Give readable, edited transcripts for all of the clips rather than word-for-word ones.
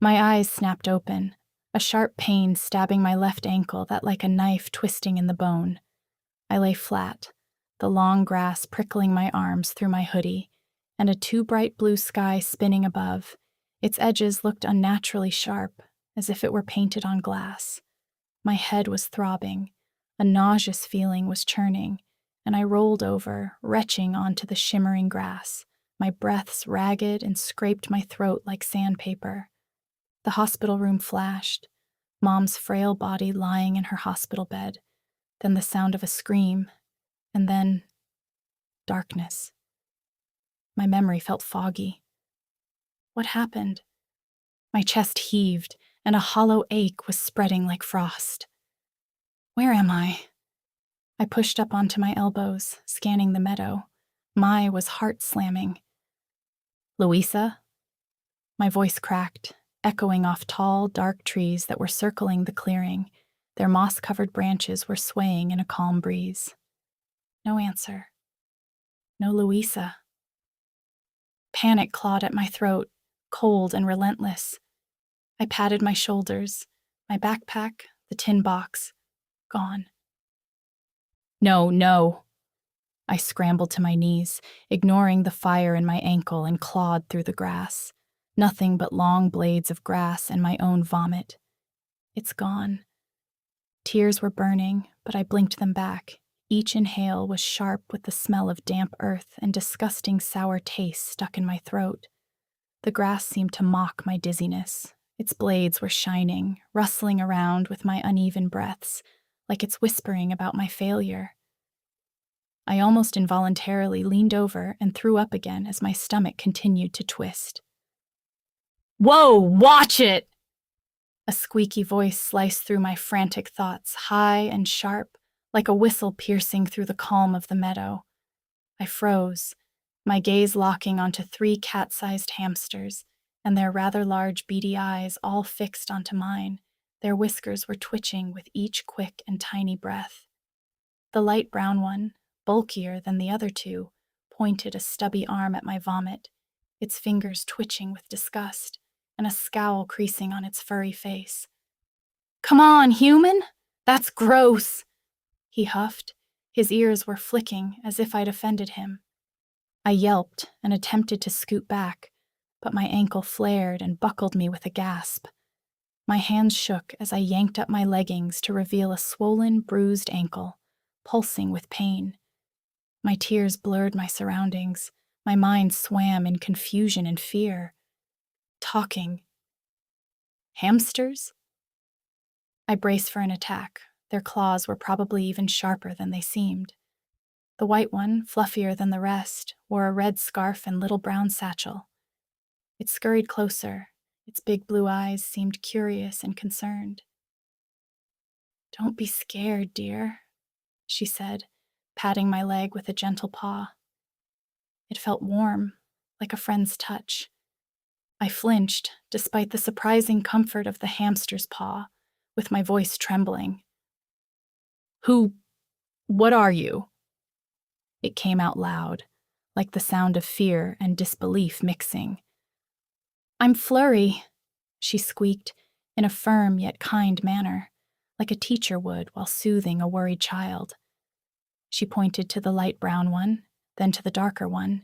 My eyes snapped open, a sharp pain stabbing my left ankle that like a knife twisting in the bone. I lay flat, the long grass prickling my arms through my hoodie, and a too bright blue sky spinning above. Its edges looked unnaturally sharp, as if it were painted on glass. My head was throbbing, a nauseous feeling was churning, and I rolled over, retching onto the shimmering grass, my breaths ragged and scraped my throat like sandpaper. The hospital room flashed, Mom's frail body lying in her hospital bed, then the sound of a scream, and then darkness. My memory felt foggy. What happened? My chest heaved, and a hollow ache was spreading like frost. Where am I? I pushed up onto my elbows, scanning the meadow. My was heart-slamming. Louisa? My voice cracked, echoing off tall, dark trees that were circling the clearing. Their moss-covered branches were swaying in a calm breeze. No answer. No Louisa. Panic clawed at my throat, cold and relentless. I patted my shoulders, my backpack, the tin box, gone. No, no. I scrambled to my knees, ignoring the fire in my ankle, and clawed through the grass. Nothing but long blades of grass and my own vomit. It's gone. Tears were burning, but I blinked them back. Each inhale was sharp with the smell of damp earth and disgusting sour taste stuck in my throat. The grass seemed to mock my dizziness. Its blades were shining, rustling around with my uneven breaths, like it's whispering about my failure. I almost involuntarily leaned over and threw up again as my stomach continued to twist. Whoa, watch it! A squeaky voice sliced through my frantic thoughts, high and sharp, like a whistle piercing through the calm of the meadow. I froze, my gaze locking onto 3 cat-sized hamsters, and their rather large beady eyes all fixed onto mine. Their whiskers were twitching with each quick and tiny breath. The light brown one, bulkier than the other 2, pointed a stubby arm at my vomit, its fingers twitching with disgust, and a scowl creasing on its furry face. Come on, human! That's gross! He huffed. His ears were flicking as if I'd offended him. I yelped and attempted to scoot back, but my ankle flared and buckled me with a gasp. My hands shook as I yanked up my leggings to reveal a swollen, bruised ankle, pulsing with pain. My tears blurred my surroundings. My mind swam in confusion and fear. Talking. Hamsters? I braced for an attack. Their claws were probably even sharper than they seemed. The white one, fluffier than the rest, wore a red scarf and little brown satchel. It scurried closer. Its big blue eyes seemed curious and concerned. Don't be scared, dear, she said, patting my leg with a gentle paw. It felt warm, like a friend's touch. I flinched, despite the surprising comfort of the hamster's paw, with my voice trembling. What are you? It came out loud, like the sound of fear and disbelief mixing. I'm Flurry, she squeaked, in a firm yet kind manner, like a teacher would while soothing a worried child. She pointed to the light brown one, then to the darker one.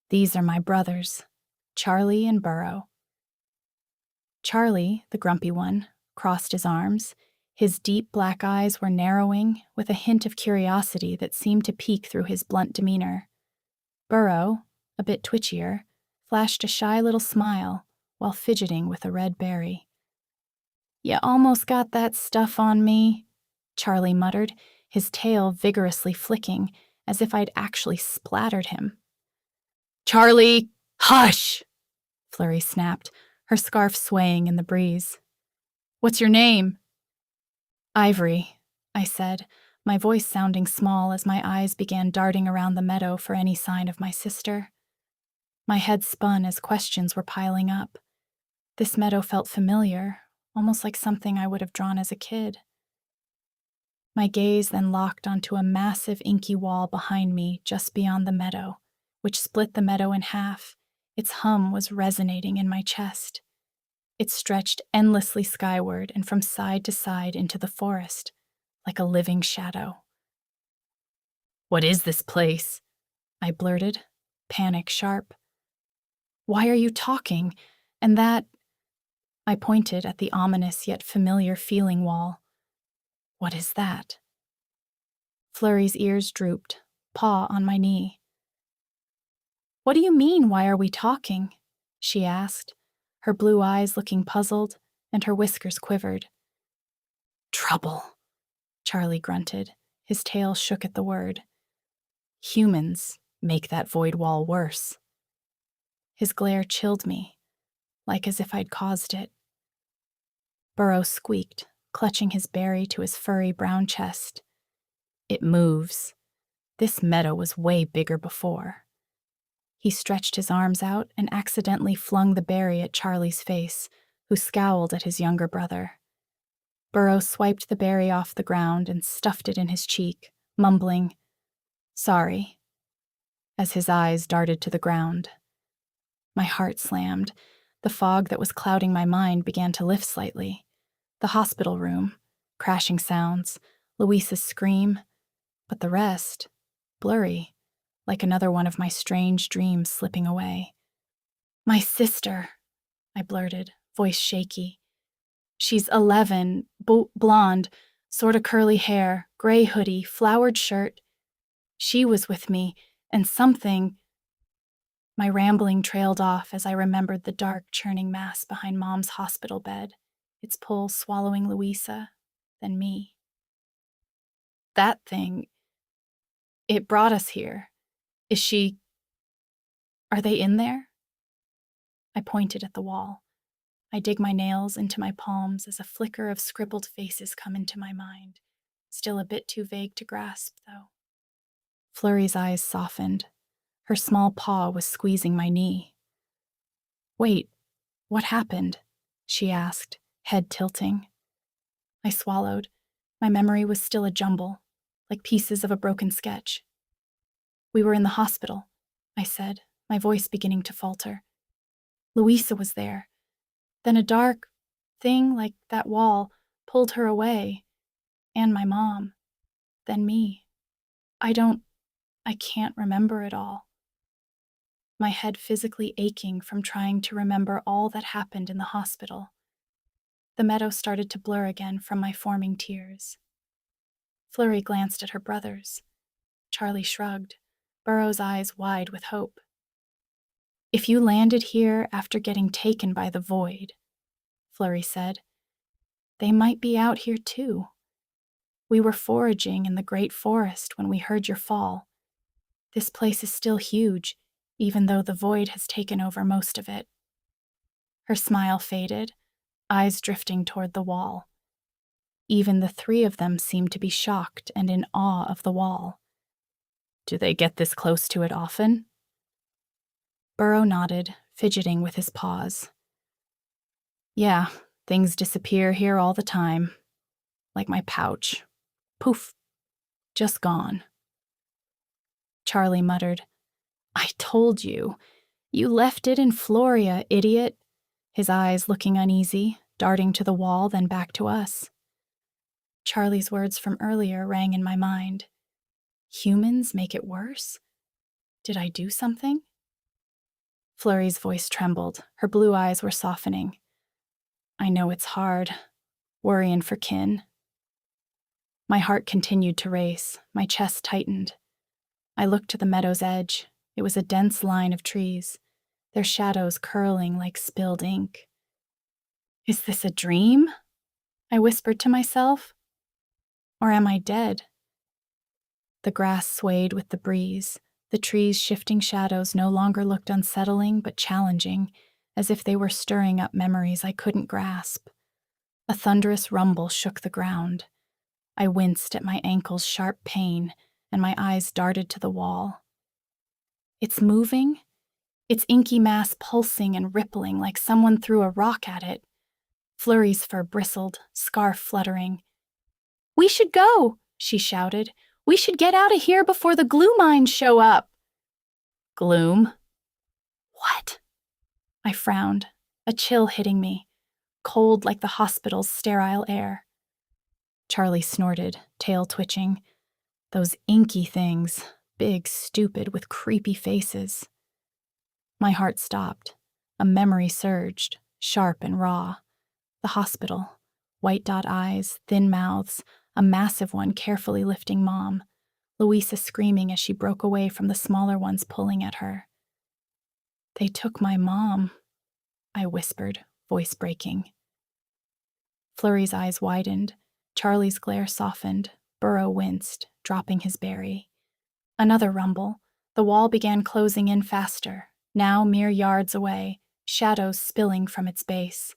These are my brothers, Charlie and Burrow. Charlie, the grumpy one, crossed his arms. His deep black eyes were narrowing, with a hint of curiosity that seemed to peek through his blunt demeanor. Burrow, a bit twitchier, flashed a shy little smile while fidgeting with a red berry. You almost got that stuff on me, Charlie muttered, his tail vigorously flicking, as if I'd actually splattered him. Charlie, hush! Flurry snapped, her scarf swaying in the breeze. What's your name? Ivory, I said, my voice sounding small as my eyes began darting around the meadow for any sign of my sister. My head spun as questions were piling up. This meadow felt familiar, almost like something I would have drawn as a kid. My gaze then locked onto a massive inky wall behind me just beyond the meadow, which split the meadow in half. Its hum was resonating in my chest. It stretched endlessly skyward and from side to side into the forest, like a living shadow. "What is this place?" I blurted, panic sharp. "Why are you talking? And that—" I pointed at the ominous yet familiar feeling wall. "What is that?" Flurry's ears drooped, paw on my knee. "What do you mean, why are we talking?" she asked, her blue eyes looking puzzled, and her whiskers quivered. "Trouble," Charlie grunted. His tail shook at the word. "Humans make that void wall worse." His glare chilled me, like as if I'd caused it. Burrow squeaked, clutching his berry to his furry brown chest. "It moves. This meadow was way bigger before." He stretched his arms out and accidentally flung the berry at Charlie's face, who scowled at his younger brother. Burrow swiped the berry off the ground and stuffed it in his cheek, mumbling, "Sorry," as his eyes darted to the ground. My heart slammed. The fog that was clouding my mind began to lift slightly. The hospital room, crashing sounds, Louisa's scream, but the rest, blurry, like another one of my strange dreams slipping away. "My sister," I blurted, voice shaky. "She's 11, blonde, sorta curly hair, gray hoodie, flowered shirt. She was with me, and something—" My rambling trailed off as I remembered the dark, churning mass behind Mom's hospital bed, its pull swallowing Louisa, then me. "That thing, it brought us here. Is she— are they in there?" I pointed at the wall. I dig my nails into my palms as a flicker of scribbled faces come into my mind, still a bit too vague to grasp, though. Flurry's eyes softened. Her small paw was squeezing my knee. "Wait, what happened?" she asked, head tilting. I swallowed. My memory was still a jumble, like pieces of a broken sketch. "We were in the hospital," I said, my voice beginning to falter. "Louisa was there. Then a dark thing like that wall pulled her away, and my mom, then me. I can't remember it all." My head physically aching from trying to remember all that happened in the hospital. The meadow started to blur again from my forming tears. Flurry glanced at her brothers. Charlie shrugged, Burrow's eyes wide with hope. "If you landed here after getting taken by the void," Flurry said, "they might be out here too. We were foraging in the great forest when we heard your fall. This place is still huge, even though the void has taken over most of it." Her smile faded, eyes drifting toward the wall. Even the three of them seemed to be shocked and in awe of the wall. "Do they get this close to it often?" Burrow nodded, fidgeting with his paws. "Yeah, things disappear here all the time. Like my pouch. Poof. Just gone." Charlie muttered, "I told you. You left it in Floria, idiot." His eyes looking uneasy, darting to the wall, then back to us. Charlie's words from earlier rang in my mind. Humans make it worse? Did I do something? Flurry's voice trembled. Her blue eyes were softening. "I know it's hard. Worrying for kin." My heart continued to race. My chest tightened. I looked to the meadow's edge. It was a dense line of trees, their shadows curling like spilled ink. "Is this a dream?" I whispered to myself. "Or am I dead?" The grass swayed with the breeze. The trees' shifting shadows no longer looked unsettling but challenging, as if they were stirring up memories I couldn't grasp. A thunderous rumble shook the ground. I winced at my ankle's sharp pain, and my eyes darted to the wall. It's moving? Its inky mass pulsing and rippling like someone threw a rock at it. Flurry's fur bristled, scarf fluttering. "We should go," she shouted. "We should get out of here before the glue mines show up." "Gloom?" "What?" I frowned, a chill hitting me. cold like the hospital's sterile air. Charlie snorted, tail twitching. Those inky things, big, stupid, with creepy faces. My heart stopped. A memory surged, sharp and raw. The hospital. White dot eyes, thin mouths, a massive one carefully lifting Mom. Louisa screaming as she broke away from the smaller ones pulling at her. "They took my mom," I whispered, voice breaking. Flurry's eyes widened. Charlie's glare softened. Burrow winced, dropping his berry. Another rumble. The wall began closing in faster, now mere yards away, shadows spilling from its base.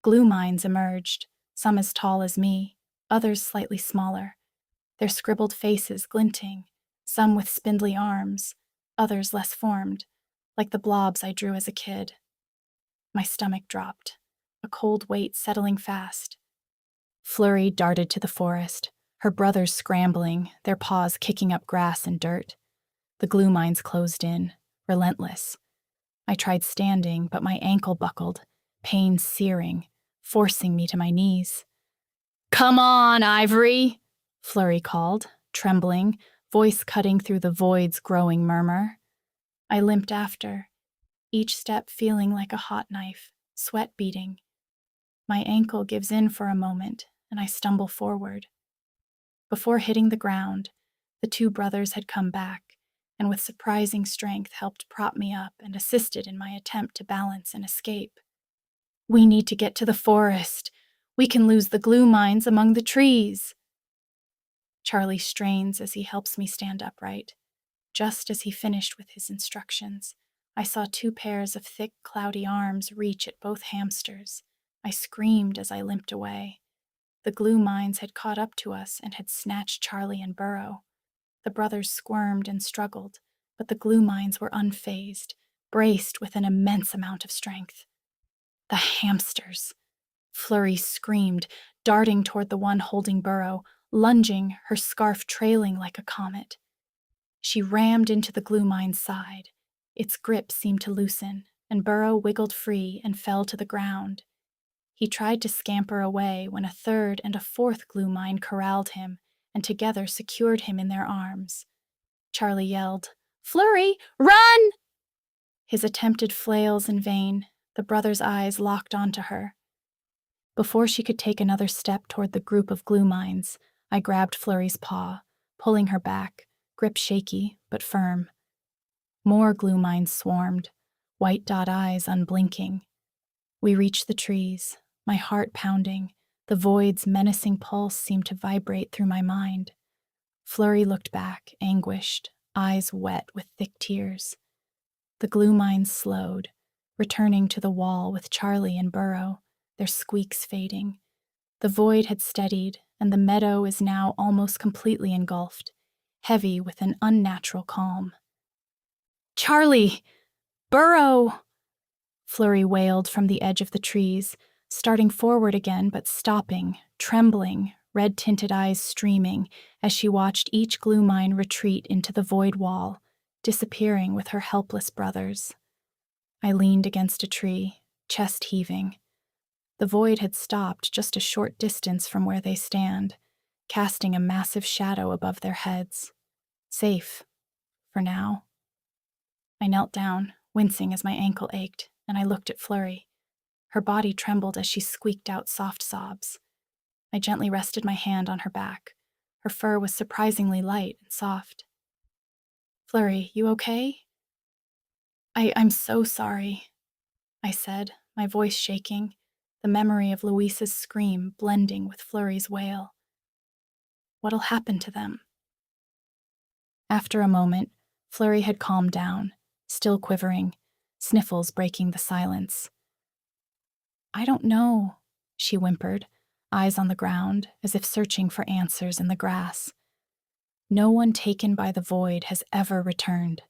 Glue mines emerged, some as tall as me, others slightly smaller, their scribbled faces glinting, some with spindly arms, others less formed, like the blobs I drew as a kid. My stomach dropped, a cold weight settling fast. Flurry darted to the forest, her brothers scrambling, their paws kicking up grass and dirt. The glue mines closed in, relentless. I tried standing, but my ankle buckled, pain searing, forcing me to my knees. "Come on, Ivory," Flurry called, trembling, voice cutting through the void's growing murmur. I limped after, each step feeling like a hot knife, sweat beading. My ankle gives in for a moment, and I stumble forward. Before hitting the ground, the two brothers had come back, and with surprising strength helped prop me up and assisted in my attempt to balance and escape. "We need to get to the forest. We can lose the glue mines among the trees." Charlie strains as he helps me stand upright. Just as he finished with his instructions, I saw two pairs of thick, cloudy arms reach at both hamsters. I screamed as I limped away. The glue mines had caught up to us and had snatched Charlie and Burrow. The brothers squirmed and struggled, but the glue mines were unfazed, braced with an immense amount of strength. The hamsters! Flurry screamed, darting toward the one holding Burrow, lunging, her scarf trailing like a comet. She rammed into the glue mine's side. Its grip seemed to loosen, and Burrow wiggled free and fell to the ground. He tried to scamper away when a third and a fourth glue mine corralled him and together secured him in their arms. Charlie yelled, "Flurry, run!" His attempted flails in vain, the brothers' eyes locked onto her. Before she could take another step toward the group of glue mines, I grabbed Flurry's paw, pulling her back, grip shaky but firm. More glue mines swarmed, white dot eyes unblinking. We reached the trees, my heart pounding. The void's menacing pulse seemed to vibrate through my mind. Flurry looked back, anguished, eyes wet with thick tears. The glue mines slowed, returning to the wall with Charlie and Burrow, their squeaks fading. The void had steadied, and the meadow is now almost completely engulfed, heavy with an unnatural calm. "Charlie! Burrow!" Flurry wailed from the edge of the trees, starting forward again but stopping, trembling, red-tinted eyes streaming as she watched each glue mine retreat into the void wall, disappearing with her helpless brothers. I leaned against a tree, chest heaving. The void had stopped just a short distance from where they stand, casting a massive shadow above their heads. Safe, for now. I knelt down, wincing as my ankle ached, and I looked at Flurry. Her body trembled as she squeaked out soft sobs. I gently rested my hand on her back. Her fur was surprisingly light and soft. "Flurry, you okay?" I'm so sorry," I said, my voice shaking, the memory of Louisa's scream blending with Flurry's wail. "What'll happen to them?" After a moment, Flurry had calmed down, still quivering, sniffles breaking the silence. "I don't know," she whimpered, eyes on the ground, as if searching for answers in the grass. "No one taken by the void has ever returned."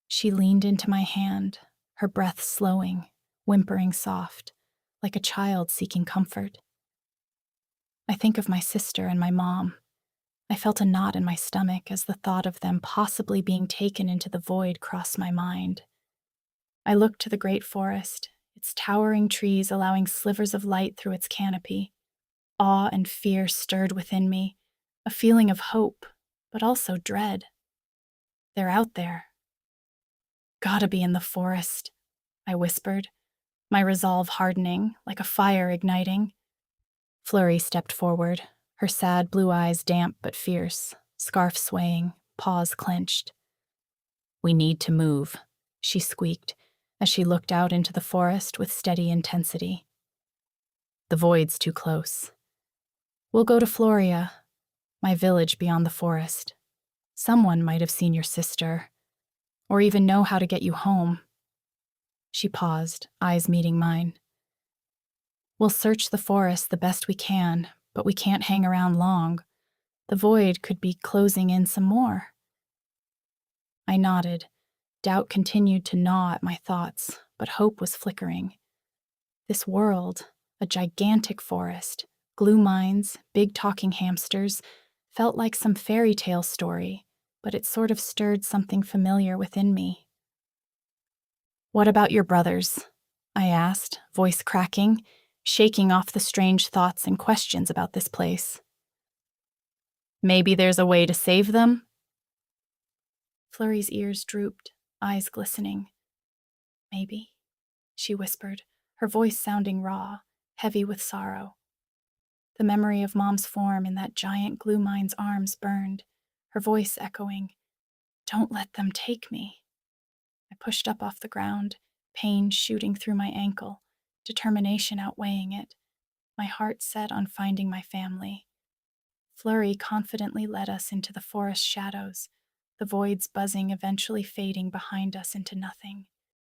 She leaned into my hand, her breath slowing, whimpering soft, like a child seeking comfort. I think of my sister and my mom. I felt a knot in my stomach as the thought of them possibly being taken into the void crossed my mind. I looked to the great forest, its towering trees allowing slivers of light through its canopy. Awe and fear stirred within me, a feeling of hope, but also dread. They're out there. Gotta be in the forest, I whispered, my resolve hardening, like a fire igniting. Flurry stepped forward, her sad blue eyes damp but fierce, scarf swaying, paws clenched. "We need to move," she squeaked as she looked out into the forest with steady intensity. "The void's too close. We'll go to Floria, my village beyond the forest. Someone might have seen your sister, or even know how to get you home." She paused, eyes meeting mine. "We'll search the forest the best we can, but we can't hang around long. The void could be closing in some more." I nodded. Doubt continued to gnaw at my thoughts, but hope was flickering. This world, a gigantic forest, glue mines, big talking hamsters, felt like some fairy tale story, but it sort of stirred something familiar within me. "What about your brothers?" I asked, voice cracking, shaking off the strange thoughts and questions about this place. "Maybe there's a way to save them?" Flurry's ears drooped, eyes glistening. "Maybe," she whispered, her voice sounding raw, heavy with sorrow. The memory of Mom's form in that giant glue mine's arms burned, her voice echoing, "Don't let them take me." I pushed up off the ground, pain shooting through my ankle, determination outweighing it, my heart set on finding my family. Flurry confidently led us into the forest shadows, the voids buzzing eventually fading behind us into nothing.